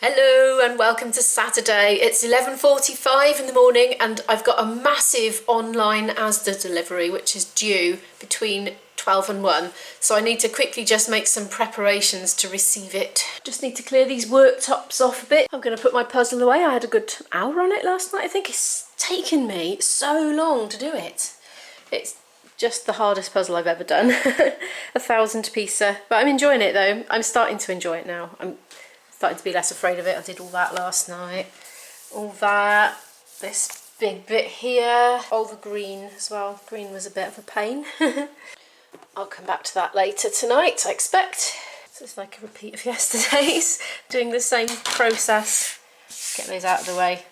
Hello and welcome to Saturday. It's 11:45 in the morning and I've got a massive online ASDA delivery which is due between 12 and 1. So I need to quickly just make some preparations to receive it. Just need to clear these worktops off a bit. I'm going to put my puzzle away. I had a good hour on it last night. I think it's taken me so long to do it. It's just the hardest puzzle I've ever done. 1,000-piecer. But I'm enjoying it though. I'm starting to enjoy it now. I'm starting to be less afraid of it. I did all that last night. All that. This big bit here. Oh, the green as well. Green was a bit of a pain. I'll come back to that later tonight, I expect. So it's like a repeat of yesterday's. Doing the same process. Get those out of the way.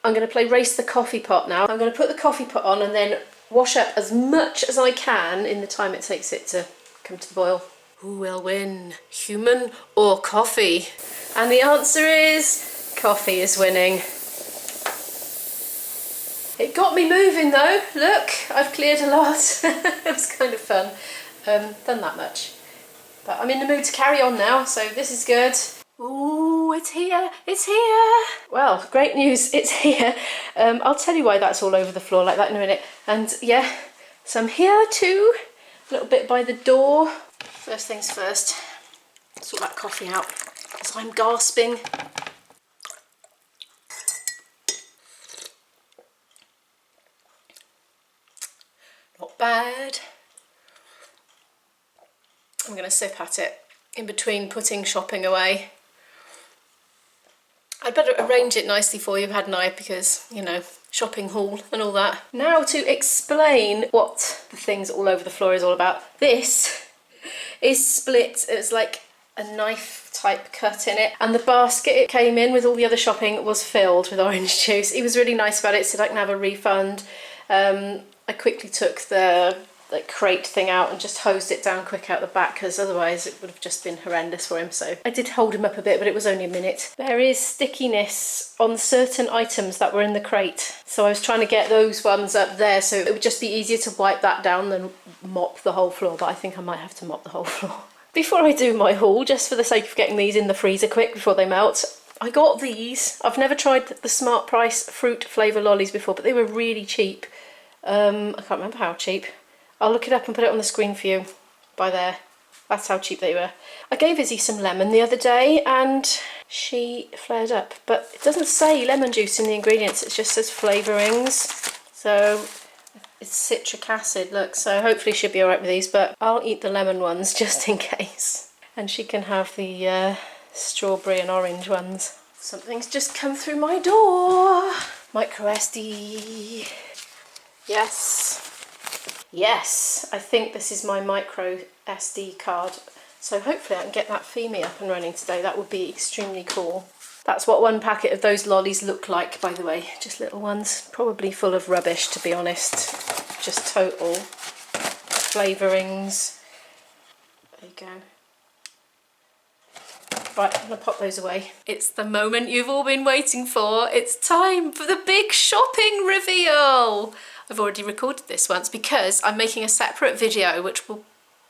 I'm going to play Race the Coffee Pot now. I'm going to put the coffee pot on and then wash up as much as I can in the time it takes it to come to the boil. Who will win, human or coffee? And the answer is coffee is winning. It got me moving though. Look, I've cleared a lot. It was kind of fun. Done that much. But I'm in the mood to carry on now, so this is good. Ooh, it's here, it's here. Well, great news, it's here. I'll tell you why that's all over the floor like that in a minute. And yeah, so I'm here too, a little bit by the door. First things first, sort that coffee out as I'm gasping. Not bad. I'm going to sip at it in between putting shopping away. I'd better arrange it nicely for you, hadn't I? Because, you know, shopping haul and all that. Now to explain what the things all over the floor is all about. This is split. It's like a knife type cut in it. And the basket it came in with all the other shopping was filled with orange juice. He was really nice about it, said I can have a refund. I quickly took the crate thing out and just hosed it down quick out the back because otherwise it would have just been horrendous for him. So I did hold him up a bit, but it was only a minute. There is stickiness on certain items that were in the crate, so I was trying to get those ones up there so it would just be easier to wipe that down than mop the whole floor, but I think I might have to mop the whole floor. Before I do my haul, just for the sake of getting these in the freezer quick before they melt, I got these. I've never tried the Smart Price fruit flavour lollies before, but they were really cheap. I can't remember how cheap. I'll look it up and put it on the screen for you by there. That's how cheap they were. I gave Izzy some lemon the other day and she flared up, but it doesn't say lemon juice in the ingredients, it just says flavourings. So it's citric acid, look, so hopefully she'll be alright with these, but I'll eat the lemon ones just in case. And she can have the strawberry and orange ones. Something's just come through my door. Micro SD. Yes. Yes, I think this is my micro SD card. So hopefully I can get that Femi up and running today. That would be extremely cool. That's what one packet of those lollies look like, by the way. Just little ones, probably full of rubbish, to be honest. Just total flavourings. There you go. Right, I'm going to pop those away. It's the moment you've all been waiting for. It's time for the big shopping reveal. I've already recorded this once because I'm making a separate video which will,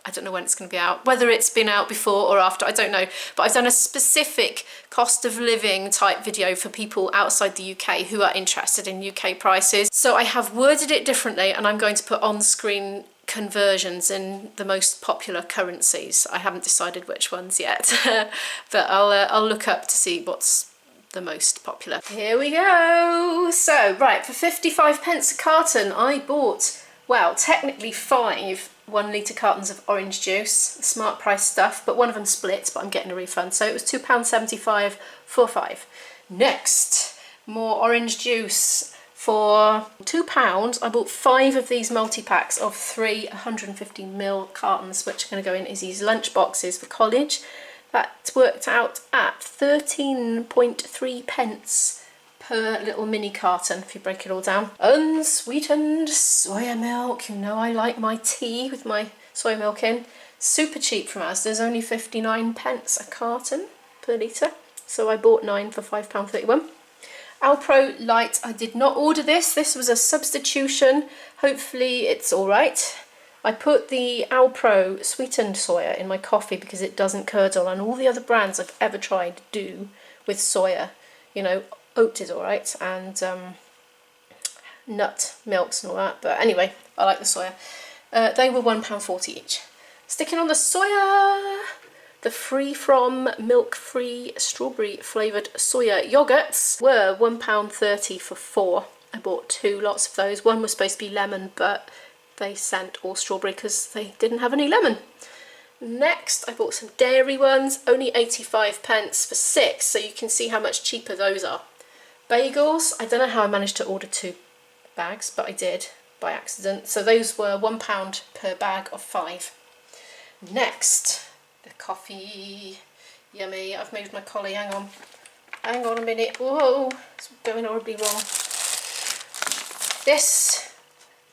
I don't know when it's going to be out, whether it's been out before or after, I don't know, but I've done a specific cost of living type video for people outside the UK who are interested in UK prices. So I have worded it differently and I'm going to put on screen conversions in the most popular currencies. I haven't decided which ones yet, but I'll look up to see what's the most popular. Here we go. So right, for 55 pence a carton I bought, well, technically 5 1-litre cartons of orange juice, Smart Price stuff, but one of them split, but I'm getting a refund, so it was £2.75 for 5. Next, more orange juice. For £2 I bought 5 of these multi-packs of 3 150ml cartons, which are going to go in Izzy's lunch boxes for college. That worked out at 13.3 pence per little mini carton if you break it all down. Unsweetened soya milk. You know I like my tea with my soya milk in. Super cheap from ASDA. There's only 59p a carton per litre. So I bought 9 for £5.31. Alpro Light, I did not order this. This was a substitution. Hopefully it's all right. I put the Alpro sweetened soya in my coffee because it doesn't curdle, and all the other brands I've ever tried do with soya. You know, oat is all right, and nut milks and all that. But anyway, I like the soya. They were £1.40 each. Sticking on the soya, the free from milk-free strawberry flavoured soya yogurts were £1.30 for 4. I bought 2 lots of those. One was supposed to be lemon, but they sent all strawberry because they didn't have any lemon. Next, I bought some dairy ones, only 85p for 6, so you can see how much cheaper those are. Bagels, I don't know how I managed to order 2 bags, but I did by accident. So those were £1 per bag of 5. Next, the coffee. Yummy. I've moved my collie. Hang on a minute. Whoa, it's going horribly wrong. This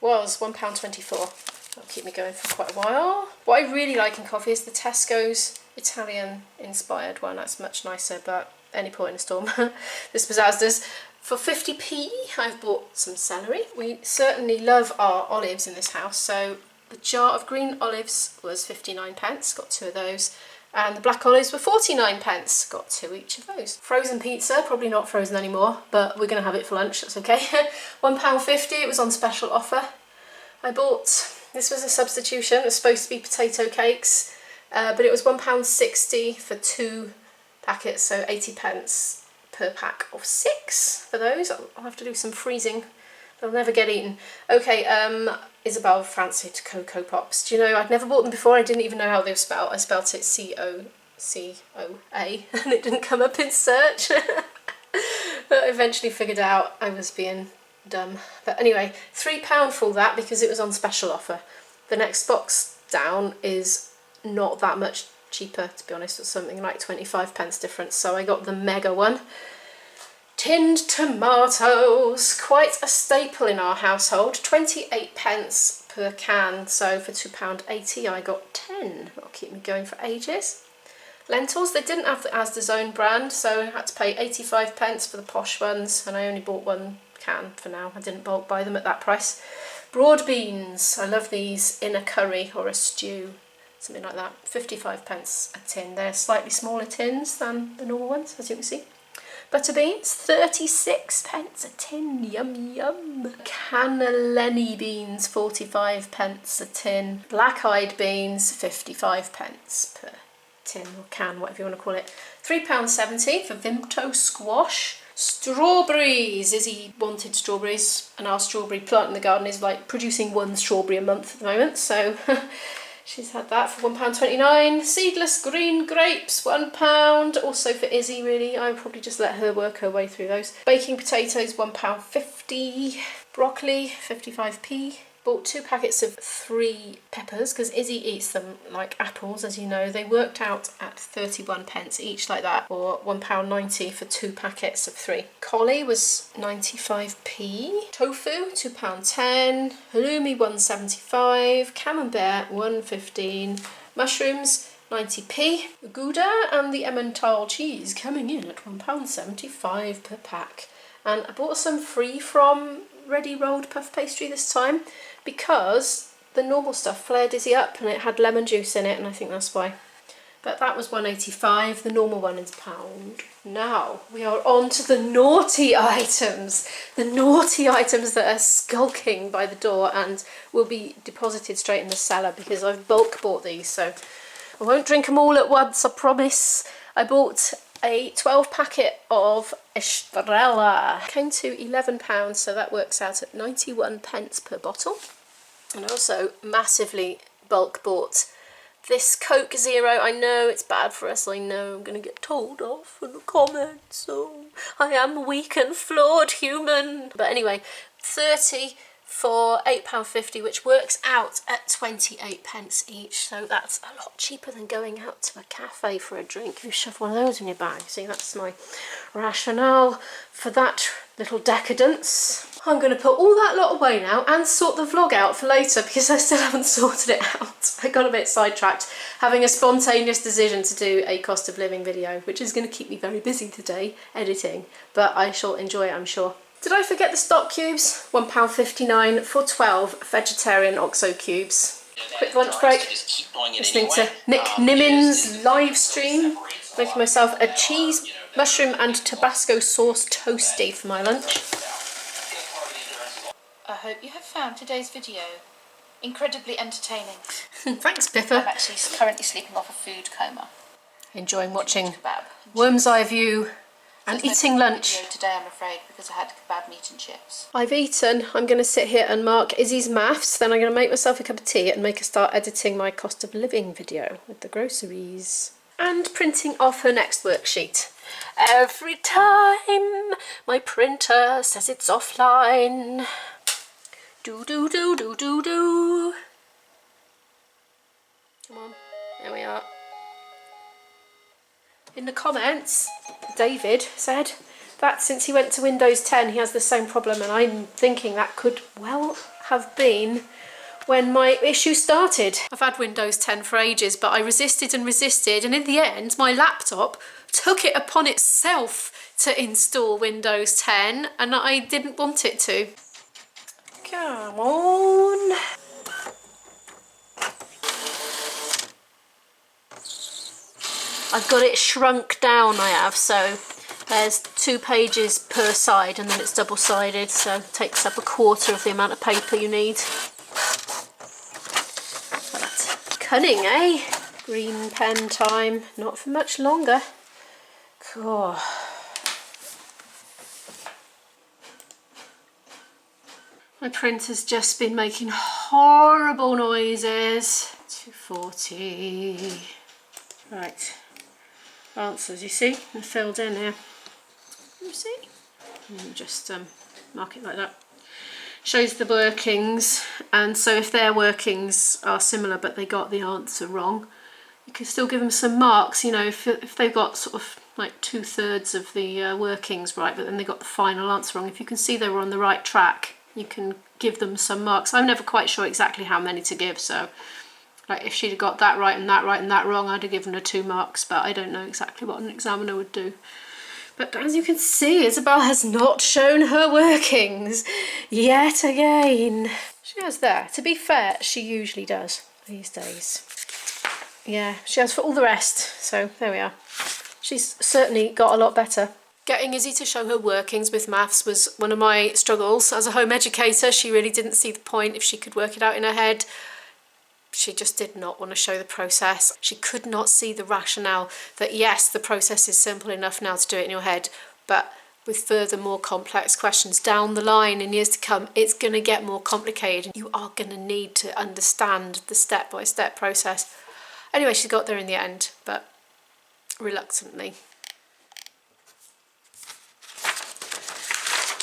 was £1.24. That'll keep me going for quite a while. What I really like in coffee is the Tesco's Italian inspired one. That's much nicer, but any point in a storm. This was ASDA's. For 50p, I've bought some celery. We certainly love our olives in this house, so the jar of green olives was 59p, got 2 of those. And the black olives were 49p, got 2 each of those. Frozen pizza, probably not frozen anymore, but we're going to have it for lunch, that's okay. £1.50, it was on special offer. I bought, this was a substitution, it was supposed to be potato cakes, but it was £1.60 for 2 packets, so 80p per pack of 6 for those. I'll have to do some freezing, they'll never get eaten. Okay, Isabel fancied Cocoa Pops. Do you know, I'd never bought them before, I didn't even know how they were spelled. I spelt it C-O-C-O-A and it didn't come up in search. But I eventually figured out I was being dumb. But anyway, £3 for all that because it was on special offer. The next box down is not that much cheaper, to be honest. It's something like 25p difference, so I got the mega one. Tinned tomatoes, quite a staple in our household, 28p per can, so for £2.80 I got 10. That'll keep me going for ages. Lentils, they didn't have the ASDA's own brand, so I had to pay 85p for the posh ones, and I only bought 1 can for now. I didn't bulk buy them at that price. Broad beans, I love these in a curry or a stew, something like that. 55p a tin. They're slightly smaller tins than the normal ones, as you can see. Butter beans, 36p a tin, yum yum. Cannellini beans, 45p a tin. Black-eyed beans, 55p per tin or can, whatever you want to call it. £3.70 for Vimto squash. Strawberries, Izzy wanted strawberries, and our strawberry plant in the garden is like producing 1 strawberry a month at the moment, so she's had that for £1.29. Seedless green grapes, £1. Also for Izzy, really. I would probably just let her work her way through those. Baking potatoes, £1.50. Broccoli, 55p. Bought 2 packets of 3 peppers because Izzy eats them like apples, as you know. They worked out at 31p each, like that, or £1.90 for 2 packets of 3. Collie was 95p. Tofu, £2.10. Halloumi, £1.75. Camembert, £1.15. Mushrooms, 90p. Gouda and the Emmental cheese coming in at £1.75 per pack. And I bought some free from ready rolled puff pastry this time because the normal stuff flared Izzy up and it had lemon juice in it, and I think that's why. But that was £1.85, the normal one is £1. Now we are on to the naughty items. The naughty items that are skulking by the door and will be deposited straight in the cellar because I've bulk bought these, so I won't drink them all at once, I promise. I bought a 12 packet of Estrella. Came to £11, so that works out at 91p per bottle. And I also massively bulk bought this Coke Zero. I know it's bad for us, I know I'm going to get told off in the comments, so I am a weak and flawed human. But anyway, 30 for £8.50, which works out at 28p each. So that's a lot cheaper than going out to a cafe for a drink. You shove one of those in your bag. See, that's my rationale for that little decadence. I'm going to put all that lot away now and sort the vlog out for later because I still haven't sorted it out. I got a bit sidetracked having a spontaneous decision to do a cost of living video, which is going to keep me very busy today editing, but I shall enjoy it, I'm sure. Did I forget the stock cubes? £1.59 for 12 vegetarian OXO cubes. Quick lunch break. Listening to Nick Nimmin's live stream. Making myself a cheese, mushroom and Tabasco sauce toasty for my lunch. I hope you have found today's video incredibly entertaining. Thanks, Pippa. I'm actually currently sleeping off a food coma. Enjoying watching Worm's Eye View and eating lunch. Today, I'm afraid, because I had kebab meat and chips. I've eaten. I'm going to sit here and mark Izzy's maths. Then I'm going to make myself a cup of tea and make her start editing my cost of living video with the groceries. And printing off her next worksheet. Every time my printer says it's offline. Do do do do do do. Come on, there we are. In the comments, David said that since he went to Windows 10 he has the same problem, and I'm thinking that could well have been when my issue started. I've had Windows 10 for ages, but I resisted and resisted, and in the end my laptop took it upon itself to install Windows 10, and I didn't want it to. Come on. I've got it shrunk down, I have, so there's 2 pages per side and then it's double-sided, so it takes up a quarter of the amount of paper you need. But cunning, eh? Green pen time, not for much longer. Cool. My printer's just been making horrible noises. 240. Right. Answers, you see? They're filled in here. You see? And just mark it like that. Shows the workings, and so if their workings are similar but they got the answer wrong, you can still give them some marks. You know, if they've got sort of like 2/3 of the workings right, but then they got the final answer wrong, if you can see they were on the right track, you can give them some marks. I'm never quite sure exactly how many to give, so like if she'd have got that right and that right and that wrong, I'd have given her 2 marks, but I don't know exactly what an examiner would do. But as you can see, Isabel has not shown her workings yet again. She has there. To be fair, she usually does these days. Yeah, she has for all the rest, so there we are. She's certainly got a lot better. Getting Izzy to show her workings with maths was one of my struggles. As a home educator, she really didn't see the point if she could work it out in her head. She just did not want to show the process. She could not see the rationale that yes, the process is simple enough now to do it in your head, but with further more complex questions down the line in years to come, it's going to get more complicated. You are going to need to understand the step-by-step process. Anyway, she got there in the end, but reluctantly.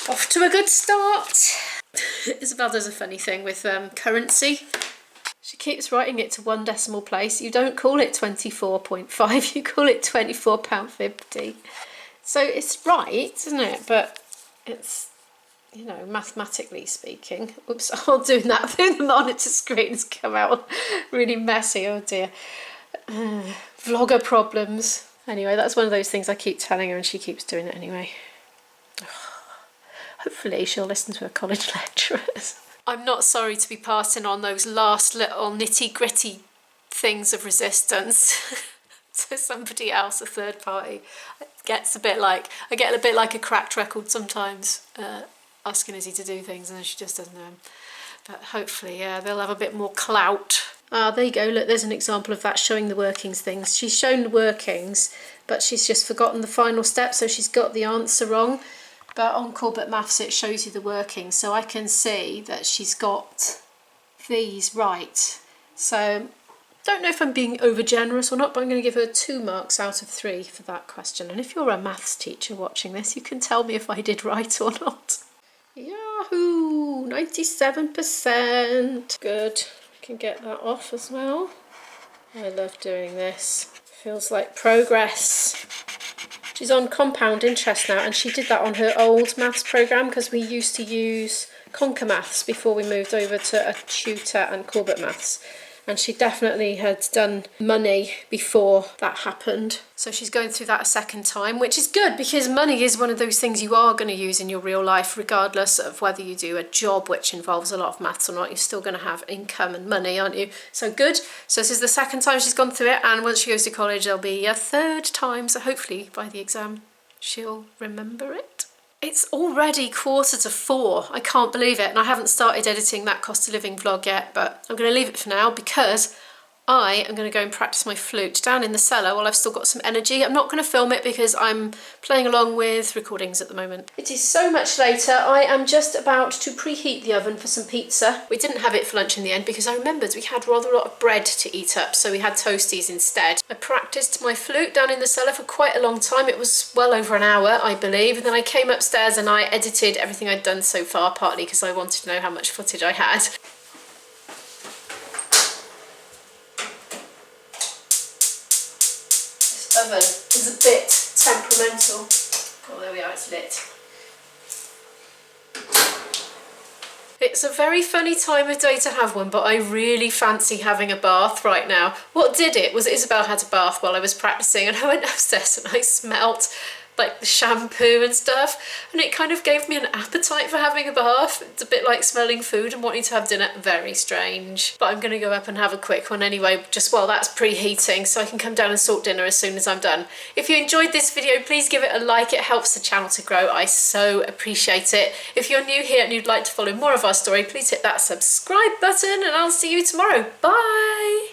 Off to a good start. Isabel does a funny thing with currency. She keeps writing it to 1 decimal place. You don't call it 24.5, you call it £24.50. So it's right, isn't it? But it's, you know, mathematically speaking. Oops, I'm doing that through the monitor screen. It's come out really messy, oh dear. Vlogger problems. Anyway, that's one of those things I keep telling her and she keeps doing it anyway. Hopefully she'll listen to her college lecturers. I'm not sorry to be passing on those last little nitty-gritty things of resistance to somebody else, a third party. It gets a bit like, I get a bit like a cracked record sometimes, asking Izzy to do things and then she just doesn't know them. But hopefully, yeah, they'll have a bit more clout. Ah, there you go, look, there's an example of that, showing the workings things. She's shown the workings, but she's just forgotten the final step, so she's got the answer wrong. But on Corbett Maths it shows you the workings, so I can see that she's got these right. So don't know if I'm being over generous or not, but I'm going to give her 2 marks out of 3 for that question. And if you're a maths teacher watching this, you can tell me if I did right or not. Yahoo! 97%. Good. I can get that off as well. I love doing this. Feels like progress. She's on compound interest now, and she did that on her old maths programme because we used to use Conquer Maths before we moved over to a tutor and Corbett Maths. And she definitely had done money before that happened. So she's going through that a second time, which is good because money is one of those things you are going to use in your real life, regardless of whether you do a job which involves a lot of maths or not. You're still going to have income and money, aren't you? So good. So this is the second time she's gone through it, and once she goes to college, there'll be a third time. So hopefully by the exam, she'll remember it. It's already 3:45. I can't believe it, and I haven't started editing that cost of living vlog yet, but I'm going to leave it for now because I am going to go and practice my flute down in the cellar while I've still got some energy. I'm not going to film it because I'm playing along with recordings at the moment. It is so much later. I am just about to preheat the oven for some pizza. We didn't have it for lunch in the end because I remembered we had rather a lot of bread to eat up, so we had toasties instead. I practiced my flute down in the cellar for quite a long time. It was well over an hour, I believe, and then I came upstairs and I edited everything I'd done so far, partly because I wanted to know how much footage I had. Oven is a bit temperamental. Oh, there we are, it's lit. It's a very funny time of day to have one, but I really fancy having a bath right now. What did it was Isabel had a bath while I was practicing, and I went upstairs and I smelt like the shampoo and stuff, and it kind of gave me an appetite for having a bath. It's a bit like smelling food and wanting to have dinner. Very strange. But I'm going to go up and have a quick one anyway, just while that's preheating, so I can come down and sort dinner as soon as I'm done. If you enjoyed this video, please give it a like. It helps the channel to grow. I so appreciate it. If you're new here and you'd like to follow more of our story, please hit that subscribe button, and I'll see you tomorrow. Bye!